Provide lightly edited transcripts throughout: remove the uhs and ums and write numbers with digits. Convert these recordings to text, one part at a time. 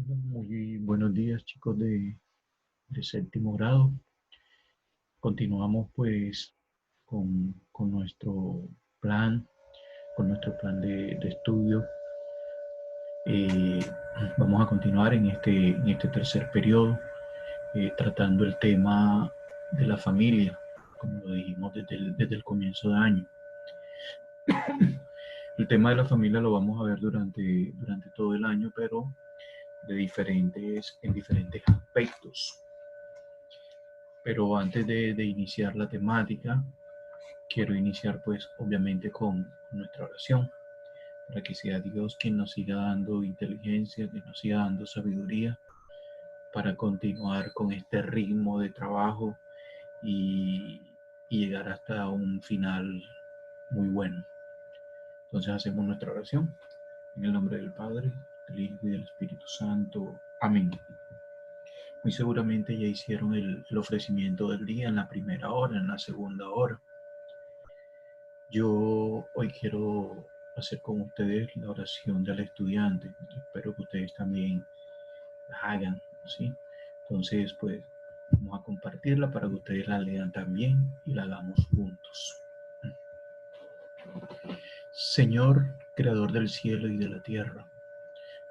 Muy buenos días, chicos de séptimo grado. Continuamos pues con plan, con nuestro plan de estudio. Eh, Vamos a continuar en este tercer periodo, tratando el tema de la familia, como lo dijimos desde el comienzo de año. El tema de la familia lo vamos a ver durante todo el año, pero en diferentes aspectos. Pero antes de iniciar la temática, quiero iniciar pues obviamente con nuestra oración, para que sea Dios quien nos siga dando inteligencia, que nos siga dando sabiduría para continuar con este ritmo de trabajo y, y llegar hasta un final muy bueno. Entonces hacemos nuestra oración en el nombre del Padre, del Hijo y del Espíritu Santo. Amén. Muy seguramente ya hicieron el ofrecimiento del día en la primera hora, en la segunda hora. Yo hoy quiero hacer con ustedes la oración del estudiante. Espero que ustedes también la hagan, ¿sí? Entonces, pues vamos a compartirla para que ustedes la lean también y la hagamos juntos. Señor, creador del cielo y de la tierra,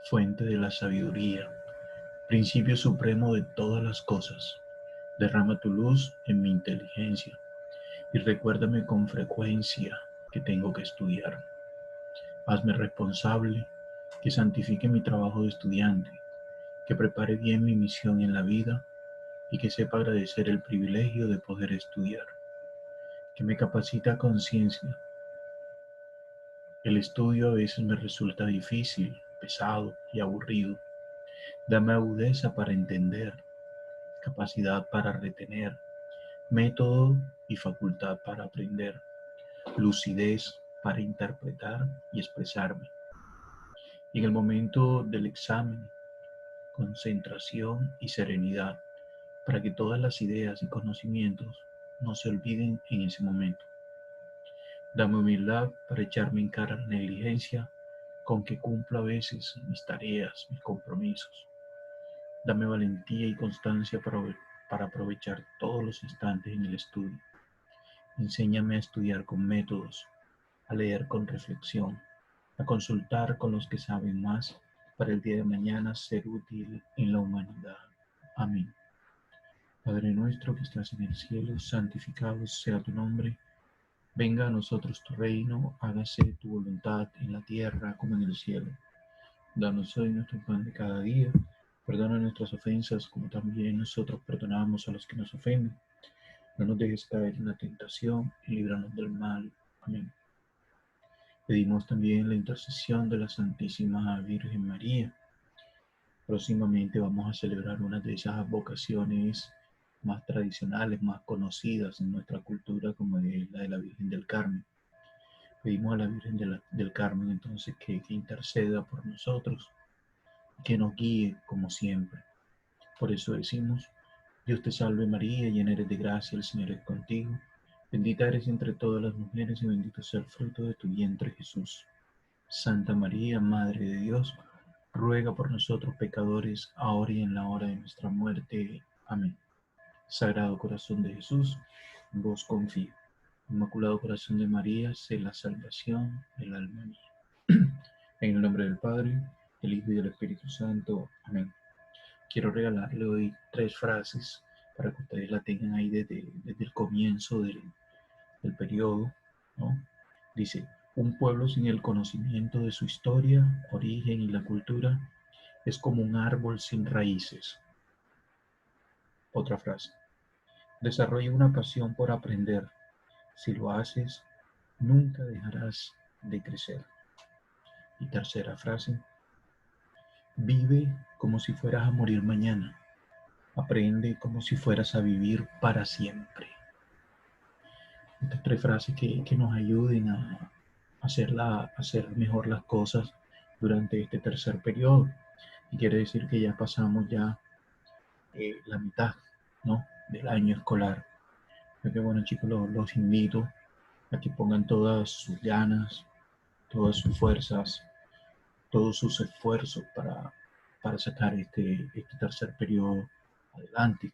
fuente de la sabiduría, principio supremo de todas las cosas, derrama tu luz en mi inteligencia y recuérdame con frecuencia que tengo que estudiar. Hazme responsable, que santifique mi trabajo de estudiante, que prepare bien mi misión en la vida y que sepa agradecer el privilegio de poder estudiar, que me capacita a conciencia. El estudio a veces me resulta difícil, pesado y aburrido. Dame agudeza para entender, capacidad para retener, método y facultad para aprender, lucidez para interpretar y expresarme. Y en el momento del examen, concentración y serenidad, para que todas las ideas y conocimientos no se olviden en ese momento. Dame humildad para echarme en cara la negligencia con que cumplo a veces mis tareas, mis compromisos. Dame valentía y constancia para aprovechar todos los instantes en el estudio. Enséñame a estudiar con métodos, a leer con reflexión, a consultar con los que saben más para el día de mañana ser útil en la humanidad. Amén. Padre nuestro que estás en el cielo, santificado sea tu nombre. Venga a nosotros tu reino, hágase tu voluntad en la tierra como en el cielo. Danos hoy nuestro pan de cada día. Perdona nuestras ofensas como también nosotros perdonamos a los que nos ofenden. No nos dejes caer en la tentación y líbranos del mal. Amén. Pedimos también la intercesión de la Santísima Virgen María. Próximamente vamos a celebrar una de esas vocaciones más tradicionales, más conocidas en nuestra cultura, como es la de la Virgen del Carmen. Pedimos a la Virgen del Carmen entonces que interceda por nosotros, que nos guíe como siempre. Por eso decimos, Dios te salve María, llena eres de gracia, el Señor es contigo. Bendita eres entre todas las mujeres y bendito sea el fruto de tu vientre Jesús. Santa María, Madre de Dios, ruega por nosotros pecadores, ahora y en la hora de nuestra muerte. Amén. Sagrado corazón de Jesús, en vos confío. Inmaculado corazón de María, sé la salvación del alma mía. En el nombre del Padre, del Hijo y del Espíritu Santo. Amén. Quiero regalarle hoy 3 frases para que ustedes la tengan ahí desde el comienzo del periodo, ¿no? Dice, un pueblo sin el conocimiento de su historia, origen y la cultura es como un árbol sin raíces. Otra frase, desarrolla una pasión por aprender. Si lo haces, nunca dejarás de crecer. Y tercera frase, vive como si fueras a morir mañana. Aprende como si fueras a vivir para siempre. Estas 3 frases que nos ayuden a hacer mejor las cosas durante este tercer periodo. Y quiere decir que ya pasamos ya la mitad, ¿no?, del año escolar. Así que bueno, chicos, los invito a que pongan todas sus ganas, todas sus fuerzas, todos sus esfuerzos para sacar este tercer periodo adelante.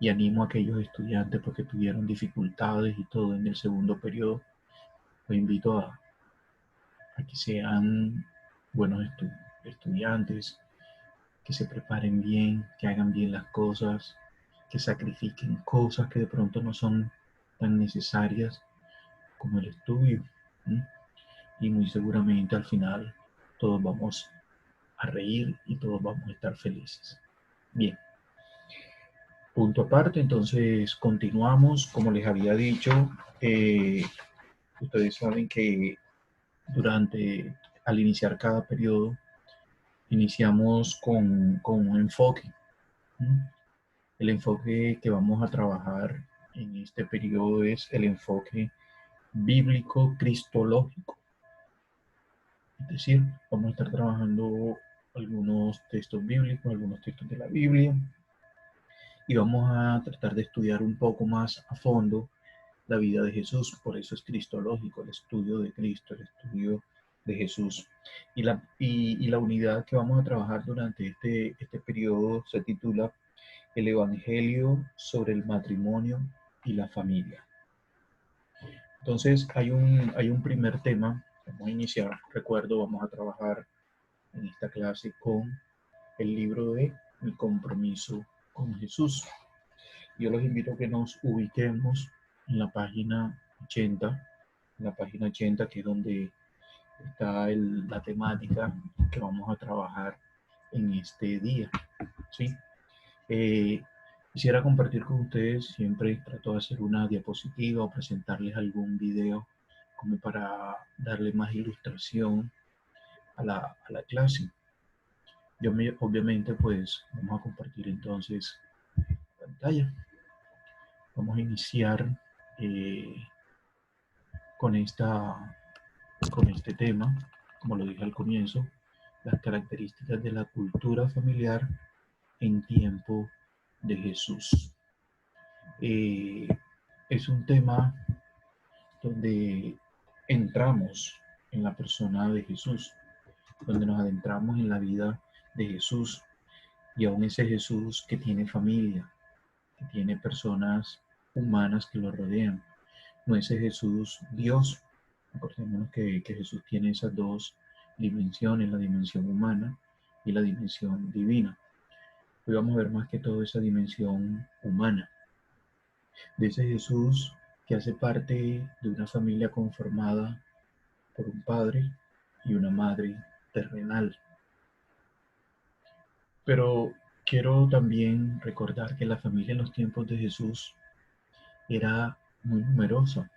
Y animo a aquellos estudiantes porque tuvieron dificultades y todo en el segundo periodo. Los invito a que sean buenos estudiantes, que se preparen bien, que hagan bien las cosas, que sacrifiquen cosas que de pronto no son tan necesarias como el estudio. ¿Sí? Y muy seguramente al final todos vamos a reír y todos vamos a estar felices. Bien, punto aparte, entonces continuamos. Como les había dicho, ustedes saben que al iniciar cada periodo, iniciamos con un enfoque. ¿Sí? El enfoque que vamos a trabajar en este periodo es el enfoque bíblico cristológico. Es decir, vamos a estar trabajando algunos textos bíblicos, algunos textos de la Biblia, y vamos a tratar de estudiar un poco más a fondo la vida de Jesús. Por eso es cristológico, el estudio de Cristo, el estudio de Jesús. Y la unidad que vamos a trabajar durante este periodo se titula El Evangelio sobre el matrimonio y la familia. Entonces hay un primer tema. Vamos a iniciar. Recuerdo, vamos a trabajar en esta clase con el libro de Mi compromiso con Jesús. Yo los invito a que nos ubiquemos en la página 80, que es donde está la temática que vamos a trabajar en este día. ¿Sí? Eh, Quisiera compartir con ustedes, siempre trato de hacer una diapositiva o presentarles algún video como para darle más ilustración a la clase. Obviamente, pues vamos a compartir entonces pantalla. Vamos a iniciar eh, con, con este tema, como lo dije al comienzo, las características de la cultura familiar en tiempo de Jesús. Eh, es un tema donde entramos en la persona de Jesús, donde nos adentramos en la vida de Jesús y aún ese Jesús que tiene familia, que tiene personas humanas que lo rodean. No ese Jesús Dios. Acordémonos que Jesús tiene esas dos dimensiones, la dimensión humana y la dimensión divina. Hoy vamos a ver más que todo esa dimensión humana, de ese Jesús que hace parte de una familia conformada por un padre y una madre terrenal. Pero quiero también recordar que la familia en los tiempos de Jesús era muy numerosa.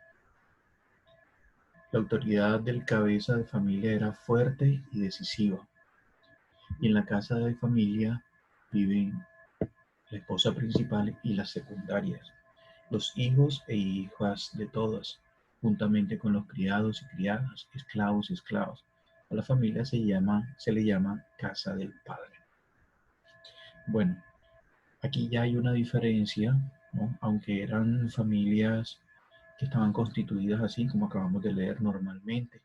La autoridad del cabeza de familia era fuerte y decisiva. Y en la casa de familia viven la esposa principal y las secundarias, los hijos e hijas de todas, juntamente con los criados y criadas, esclavos y esclavas. A la familia se le llama casa del Padre. Bueno, aquí ya hay una diferencia, ¿no? Aunque eran familias que estaban constituidas así como acabamos de leer normalmente.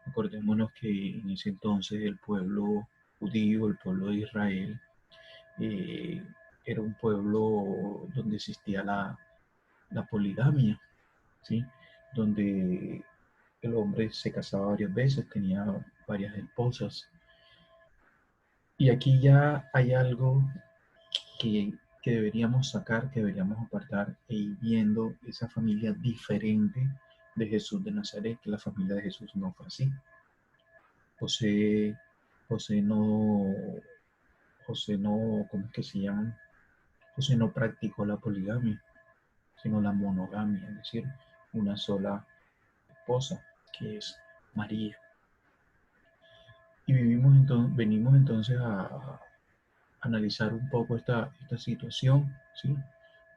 Acordémonos que en ese entonces el pueblo judío, el pueblo de Israel, eh, era un pueblo donde existía la poligamia, ¿sí? Donde el hombre se casaba varias veces, tenía varias esposas. Y aquí ya hay algo que deberíamos sacar, que deberíamos apartar e ir viendo esa familia diferente de Jesús de Nazaret, que la familia de Jesús no fue así. José, José no, José no, ¿cómo es que se llama? José no practicó la poligamia, sino la monogamia, es decir, una sola esposa, que es María. Y venimos entonces a analizar un poco esta situación, ¿sí?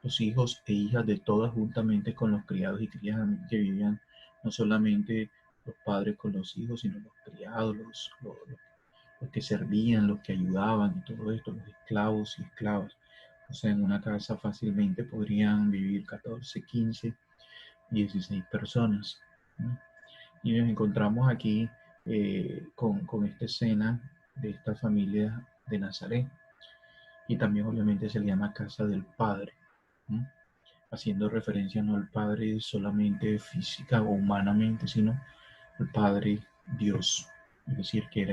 Los hijos e hijas de todas juntamente con los criados y criadas que vivían, no solamente los padres con los hijos, sino los criados, los que servían, los que ayudaban y todo esto, los esclavos y esclavas. O sea, en una casa fácilmente podrían vivir 14, 15, 16 personas, ¿no? Y nos encontramos aquí con esta escena de esta familia de Nazaret. Y también obviamente se le llama casa del Padre, ¿no? Haciendo referencia no al Padre solamente física o humanamente, sino al Padre Dios. Es decir, que era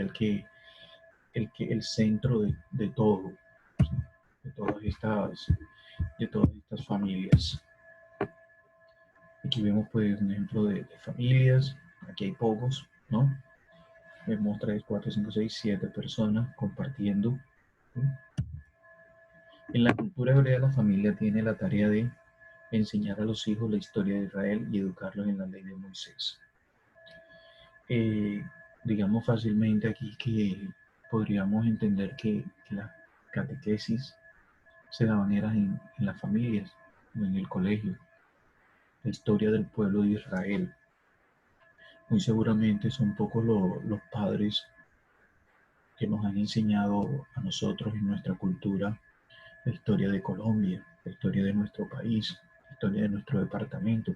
el centro de todo, ¿sí? de todas estas, de todas estas familias. Aquí vemos pues un ejemplo de familias. Aquí hay pocos, ¿no? Vemos 3, 4, 5, 6, 7 personas compartiendo, ¿sí? En la cultura hebrea, la familia tiene la tarea de enseñar a los hijos la historia de Israel y educarlos en la ley de Moisés. Eh, digamos fácilmente aquí que podríamos entender que la catequesis se daban en las familias, en el colegio, la historia del pueblo de Israel. Muy seguramente son pocos los padres que nos han enseñado a nosotros en nuestra cultura la historia de Colombia, la historia de nuestro país, la historia de nuestro departamento.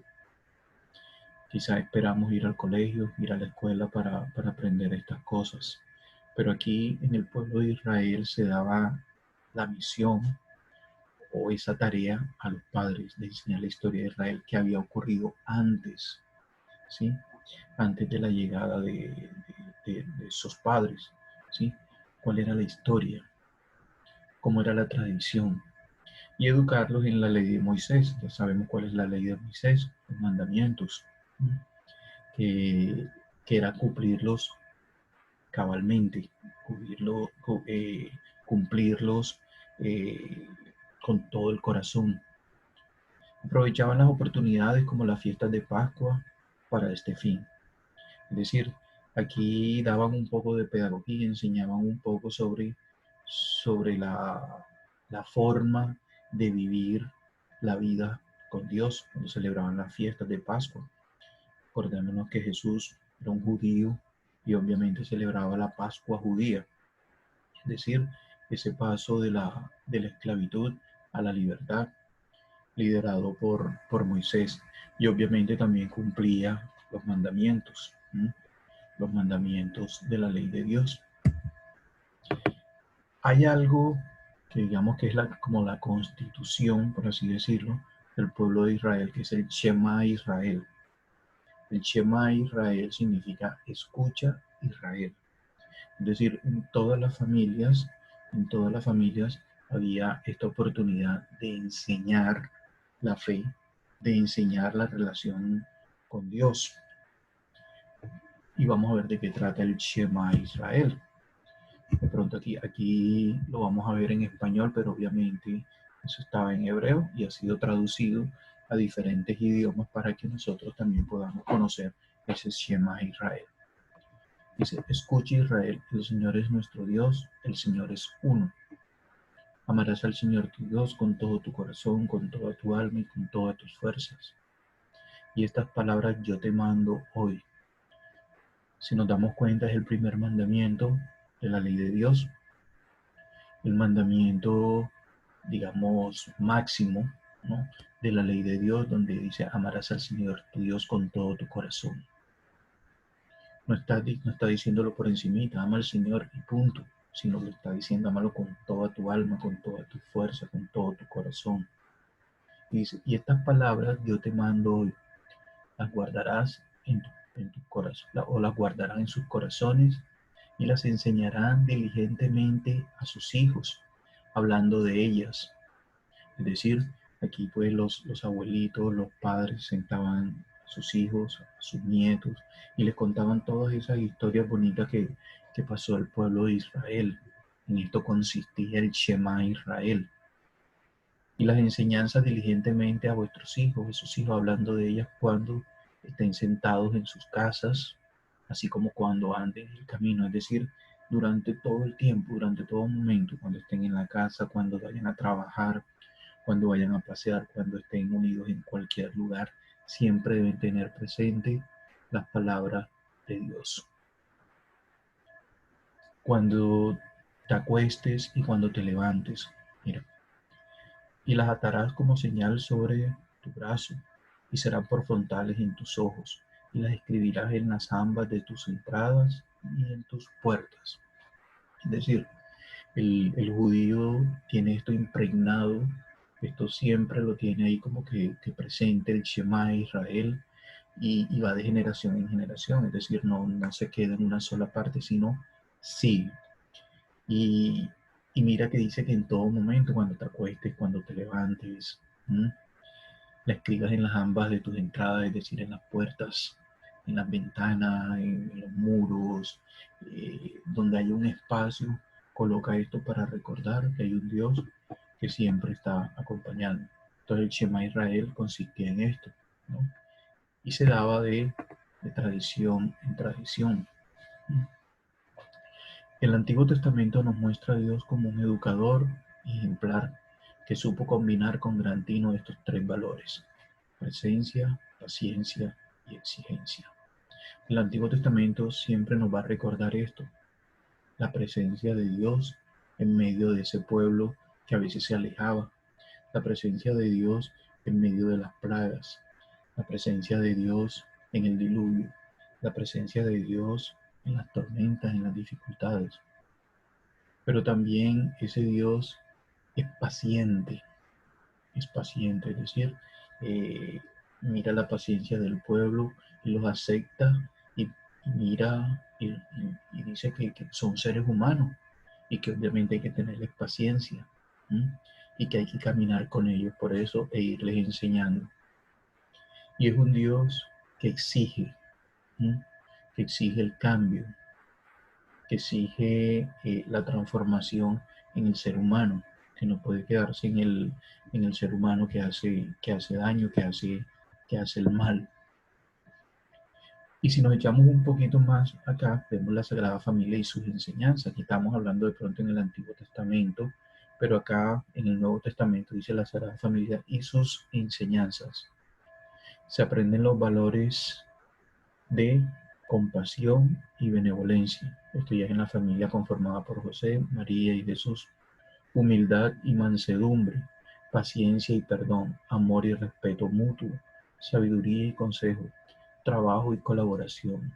Quizás esperamos ir al colegio, ir a la escuela para aprender estas cosas. Pero aquí en el pueblo de Israel se daba la misión o esa tarea a los padres de enseñar la historia de Israel que había ocurrido antes, ¿sí? Antes de la llegada de esos padres, ¿sí? ¿Cuál era la historia? ¿Cómo era la tradición? Y educarlos en la ley de Moisés. Ya sabemos cuál es la ley de Moisés, los mandamientos, ¿sí? que, que era cumplirlos cabalmente, cumplirlo, cumplirlos eh, con todo el corazón. Aprovechaban las oportunidades como las fiestas de Pascua para este fin. Es decir, aquí daban un poco de pedagogía, enseñaban un poco sobre la forma de vivir la vida con Dios cuando celebraban las fiestas de Pascua. Acordémonos que Jesús era un judío y obviamente celebraba la Pascua judía, es decir, ese paso de la esclavitud a la libertad, liderado por Moisés, y obviamente también cumplía los mandamientos, ¿sí? Los mandamientos de la ley de Dios. Hay algo que digamos que es como la constitución, por así decirlo, del pueblo de Israel, que es el Shema Israel. El Shema Israel significa escucha Israel. Es decir, en todas las familias había esta oportunidad de enseñar la fe, de enseñar la relación con Dios. Y vamos a ver de qué trata el Shema Israel. De pronto aquí lo vamos a ver en español, pero obviamente eso estaba en hebreo y ha sido traducido a diferentes idiomas para que nosotros también podamos conocer ese Shema Israel. Dice, escucha Israel, el Señor es nuestro Dios, el Señor es uno. Amarás al Señor tu Dios con todo tu corazón, con toda tu alma y con todas tus fuerzas. Y estas palabras yo te mando hoy. Si nos damos cuenta, es el primer mandamiento de la ley de Dios, el mandamiento, digamos, máximo, ¿no? De la ley de Dios, donde dice, amarás al Señor tu Dios con todo tu corazón. No está diciéndolo por encimita, ama al Señor y punto, sino que está diciendo, amalo con toda tu alma, con toda tu fuerza, con todo tu corazón. Y dice, y estas palabras yo te mando hoy, las guardarás en tu corazón, o las guardarán en sus corazones y las enseñarán diligentemente a sus hijos, hablando de ellas. Es decir, aquí pues los abuelitos, los padres sentaban a sus hijos, a sus nietos y les contaban todas esas historias bonitas que pasó el pueblo de Israel. En esto consistía el Shema Israel. Y las enseñanzas diligentemente a vuestros hijos, esos hijos hablando de ellas cuando estén sentados en sus casas, así como cuando anden en el camino, es decir, durante todo el tiempo, durante todo momento, cuando estén en la casa, cuando vayan a trabajar, cuando vayan a pasear, cuando estén unidos en cualquier lugar, siempre deben tener presente las palabras de Dios. Cuando te acuestes y cuando te levantes, mira, y las atarás como señal sobre tu brazo, y serán por frontales en tus ojos, y las escribirás en las jambas de tus entradas y en tus puertas. Es decir, El judío tiene esto impregnado, esto siempre lo tiene ahí como que presente, el Shema Israel, y va de generación en generación, es decir, no se queda en una sola parte, sino sigue. Y, y mira que dice que en todo momento, cuando te acuestes, cuando te levantes, la escribas en las ambas de tus entradas, es decir, en las puertas, en las ventanas, en los muros, donde hay un espacio, coloca esto para recordar que hay un Dios que siempre está acompañando. Entonces el Shema Israel consistía en esto, ¿no? Y se daba de tradición en tradición. El Antiguo Testamento nos muestra a Dios como un educador ejemplar que supo combinar con gran tino estos tres valores: presencia, paciencia y exigencia. El Antiguo Testamento siempre nos va a recordar esto, la presencia de Dios en medio de ese pueblo que a veces se alejaba, la presencia de Dios en medio de las plagas, la presencia de Dios en el diluvio, la presencia de Dios en las tormentas, en las dificultades. Pero también ese Dios es paciente, es decir, eh, mira la paciencia del pueblo y los acepta y mira y dice que son seres humanos y que obviamente hay que tenerles paciencia, ¿m? Y que hay que caminar con ellos por eso e irles enseñando. Y es un Dios que exige, ¿m? Que exige el cambio, que exige la transformación en el ser humano, que no puede quedarse en el ser humano que hace daño, que hace el mal. Y si nos echamos un poquito más acá, vemos la Sagrada Familia y sus enseñanzas. Aquí estamos hablando de pronto en el Antiguo Testamento, pero acá en el Nuevo Testamento dice la Sagrada Familia y sus enseñanzas. Se aprenden los valores de compasión y benevolencia. Esto ya es en la familia conformada por José, María y Jesús. Humildad y mansedumbre, paciencia y perdón, amor y respeto mutuo, sabiduría y consejo, trabajo y colaboración,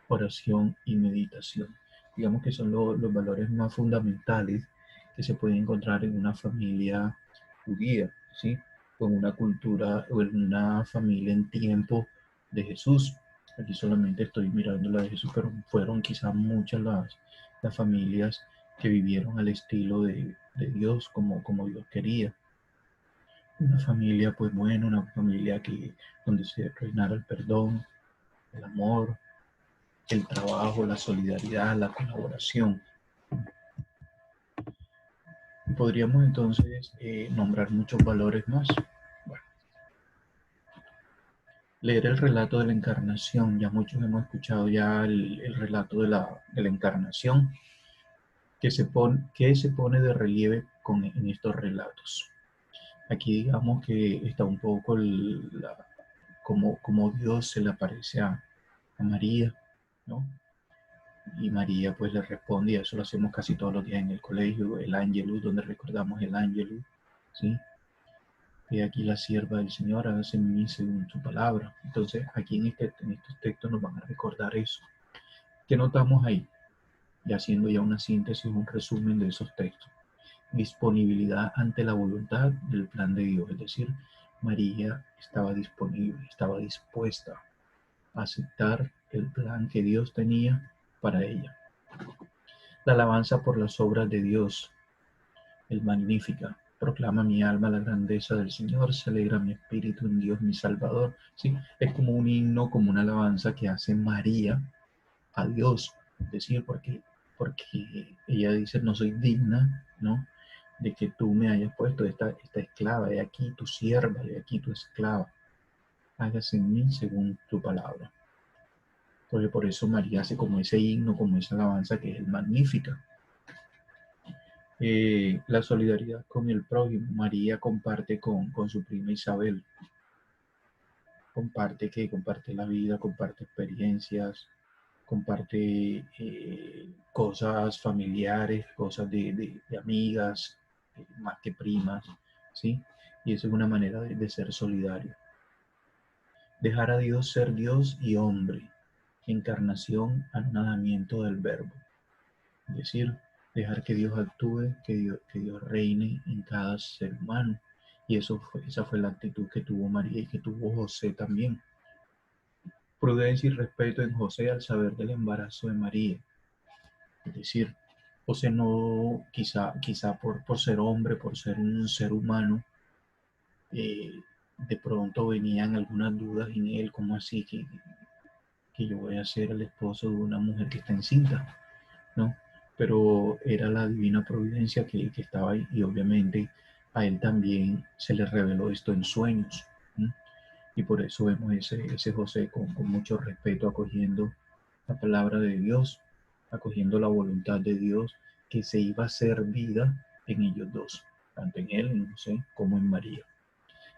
oración y meditación. Digamos que son los valores más fundamentales que se pueden encontrar en una familia judía, ¿sí? O en una cultura o en una familia en tiempo de Jesús. Aquí solamente estoy mirando la de Jesús, pero fueron quizás muchas las familias que vivieron al estilo de Dios, como Dios quería. Una familia, pues bueno, una familia donde se reinara el perdón, el amor, el trabajo, la solidaridad, la colaboración. Podríamos entonces nombrar muchos valores más. Bueno, leer el relato de la encarnación, ya muchos hemos escuchado ya el relato de la encarnación, que se pone de relieve en estos relatos. Aquí digamos que está un poco como Dios se le aparece a María, ¿no? Y María pues le responde, y eso lo hacemos casi todos los días en el colegio, el Ángelus, donde recordamos el Ángelus, ¿sí? Y aquí la sierva del Señor, hágase en mí según su palabra. Entonces aquí en estos textos nos van a recordar eso. ¿Qué notamos ahí? Y haciendo ya una síntesis, un resumen de esos textos. Disponibilidad ante la voluntad del plan de Dios, es decir, María estaba disponible, estaba dispuesta a aceptar el plan que Dios tenía para ella. La alabanza por las obras de Dios, el Magnífica. Proclama mi alma la grandeza del Señor, se alegra mi espíritu en Dios mi Salvador. ¿Sí? Es como un himno, como una alabanza que hace María a Dios. Es decir, porque ella dice, no soy digna, ¿no? De que tú me hayas puesto esta esclava, de aquí tu sierva, de aquí tu esclava. Hágase en mí según tu palabra. Entonces por eso María hace como ese himno, como esa alabanza que es el Magnífica. La solidaridad con el prójimo. María comparte con su prima Isabel, comparte la vida, comparte experiencias, comparte cosas familiares, cosas de amigas, más que primas, ¿sí? Y eso es una manera de ser solidario. Dejar a Dios ser Dios y hombre, encarnación, anonadamiento del verbo. Es decir, dejar que Dios actúe, que Dios reine en cada ser humano. Y esa fue la actitud que tuvo María y que tuvo José también. Prudencia y respeto en José al saber del embarazo de María. Es decir, José no, quizá por ser hombre, por ser un ser humano, eh, de pronto venían algunas dudas en él, como así que yo voy a ser el esposo de una mujer que está encinta, ¿no? Pero era la divina providencia que estaba ahí y obviamente a él también se le reveló esto en sueños, ¿no? Y por eso vemos ese José con mucho respeto acogiendo la palabra de Dios, acogiendo la voluntad de Dios que se iba a hacer vida en ellos dos, tanto en él, en José, como en María.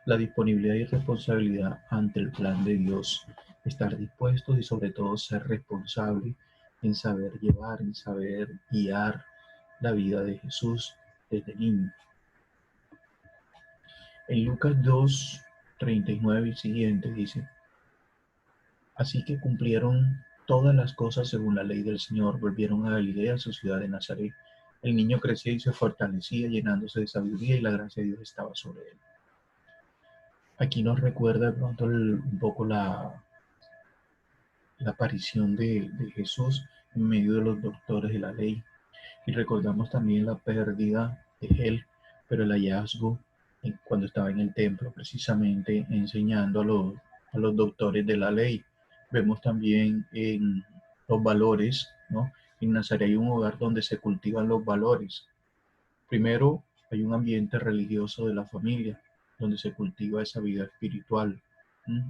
La disponibilidad y responsabilidad ante el plan de Dios, estar dispuestos y sobre todo ser responsables en saber llevar, en saber guiar la vida de Jesús desde niño. En Lucas 2, 39 y siguiente dice, así que cumplieron todas las cosas según la ley del Señor, volvieron a Galilea, su ciudad de Nazaret. El niño crecía y se fortalecía, llenándose de sabiduría y la gracia de Dios estaba sobre él. Aquí nos recuerda de pronto un poco la aparición de Jesús en medio de los doctores de la ley. Y recordamos también la pérdida de él, pero el hallazgo cuando estaba en el templo, precisamente enseñando a los doctores de la ley. Vemos también en los valores, ¿no? En Nazaret hay un hogar donde se cultivan los valores. Primero, hay un ambiente religioso de la familia, donde se cultiva esa vida espiritual.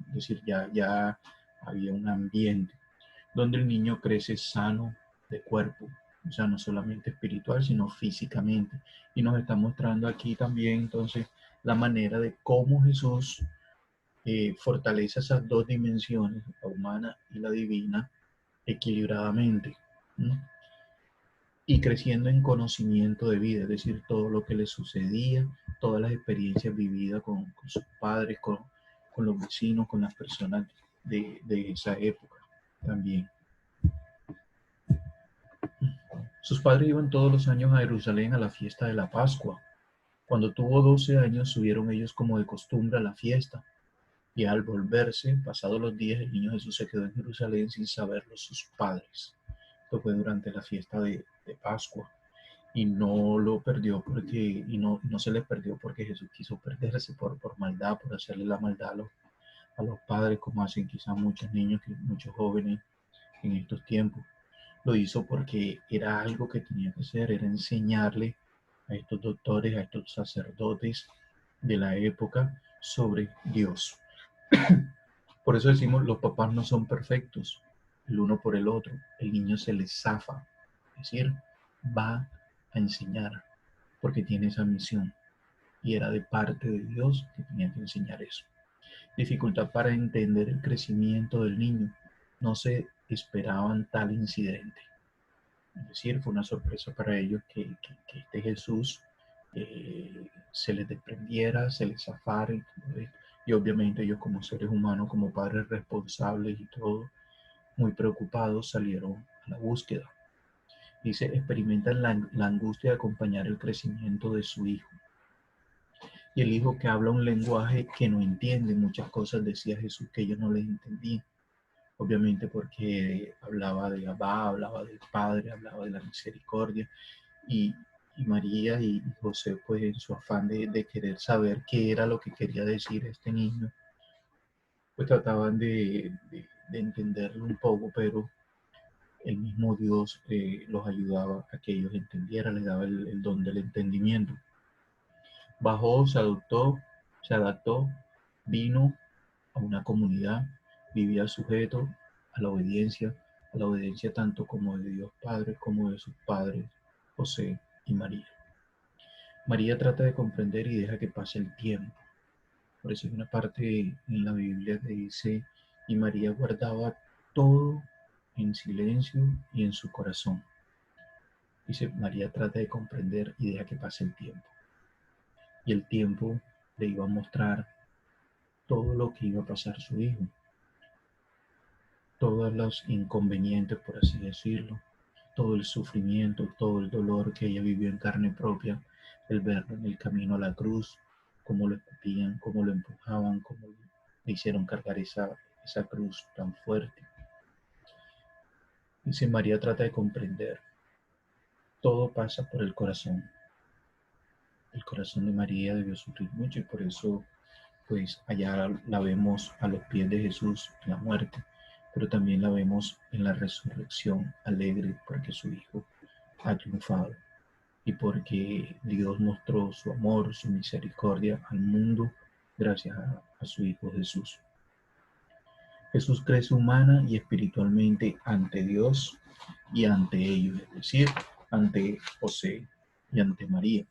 Es decir, ya había un ambiente donde el niño crece sano de cuerpo, o sea, no solamente espiritual, sino físicamente. Y nos está mostrando aquí también entonces la manera de cómo Jesús fortalece esas dos dimensiones, la humana y la divina, equilibradamente. ¿No? Y creciendo en conocimiento de vida, es decir, todo lo que le sucedía, todas las experiencias vividas con sus padres, con los vecinos, con las personas de esa época también. Sus padres iban todos los años a Jerusalén a la fiesta de la Pascua. Cuando tuvo 12 años, subieron ellos como de costumbre a la fiesta. Y al volverse, pasados los días, el niño Jesús se quedó en Jerusalén sin saberlo sus padres. Esto fue durante la fiesta de Pascua. Y no lo perdió y no se le perdió porque Jesús quiso perderse por maldad, por hacerle la maldad a los padres, como hacen quizás muchos niños, muchos jóvenes en estos tiempos. Lo hizo porque era algo que tenía que hacer, era enseñarle a estos doctores, a estos sacerdotes de la época sobre Dios. Por eso decimos, los papás no son perfectos, el uno por el otro. El niño se les zafa, es decir, va a enseñar porque tiene esa misión y era de parte de Dios que tenía que enseñar eso. Dificultad para entender el crecimiento del niño. No se esperaban tal incidente. Es decir, fue una sorpresa para ellos que este Jesús se les desprendiera, se les zafara y obviamente ellos como seres humanos, como padres responsables y todo, muy preocupados salieron a la búsqueda. Dice, experimentan la angustia de acompañar el crecimiento de su hijo. Y el hijo que habla un lenguaje que no entiende, muchas cosas decía Jesús que ellos no les entendían. Obviamente porque hablaba de Abba, hablaba del Padre, hablaba de la misericordia. Y, y María y José, pues en su afán de querer saber qué era lo que quería decir este niño, pues trataban de entenderlo un poco, pero el mismo Dios los ayudaba a que ellos entendieran, les daba el don del entendimiento. Bajó, se adaptó, vino a una comunidad, vivía sujeto a la obediencia tanto como de Dios Padre como de sus padres, José y María. María trata de comprender y deja que pase el tiempo. Por eso hay una parte en la Biblia que dice, y María guardaba todo en silencio y en su corazón. Dice, María trata de comprender y deja que pase el tiempo. Y el tiempo le iba a mostrar todo lo que iba a pasar su hijo, todos los inconvenientes, por así decirlo, todo el sufrimiento, todo el dolor que ella vivió en carne propia, el verlo en el camino a la cruz, cómo lo escupían, cómo lo empujaban, cómo le hicieron cargar esa cruz tan fuerte. Dice, María trata de comprender. Todo pasa por el corazón. El corazón de María debió sufrir mucho y por eso, pues allá la vemos a los pies de Jesús en la muerte, pero también la vemos en la resurrección, alegre porque su Hijo ha triunfado y porque Dios mostró su amor, su misericordia al mundo gracias a su Hijo Jesús. Jesús crece humana y espiritualmente ante Dios y ante ellos, es decir, ante José y ante María.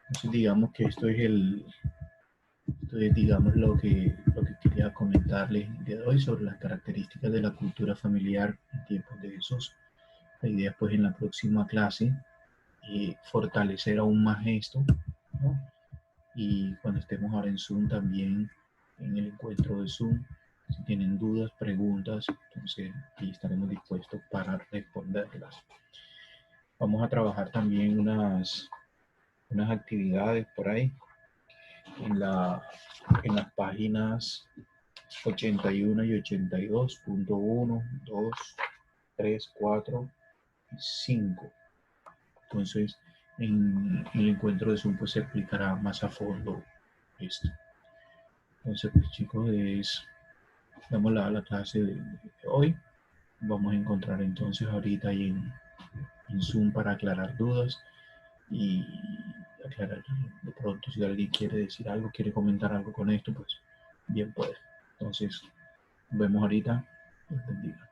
Entonces digamos que esto es digamos lo que quería comentarles el día de hoy sobre las características de la cultura familiar en tiempos de Jesús. La idea pues en la próxima clase fortalecer aún más esto, ¿no? Y cuando estemos ahora en Zoom también, en el encuentro de Zoom, si tienen dudas, preguntas, entonces ahí estaremos dispuestos para responderlas. Vamos a trabajar también unas actividades por ahí en las páginas 81 y 82.1, 2, 3, 4 y 5. Entonces, en el encuentro de Zoom pues se explicará más a fondo esto. Entonces, pues chicos, damos la clase de hoy. Vamos a encontrar entonces ahorita ahí en Zoom para aclarar dudas y aclarar de pronto si alguien quiere decir algo, quiere comentar algo con esto, pues bien puede. Entonces, nos vemos ahorita. Dios bendiga.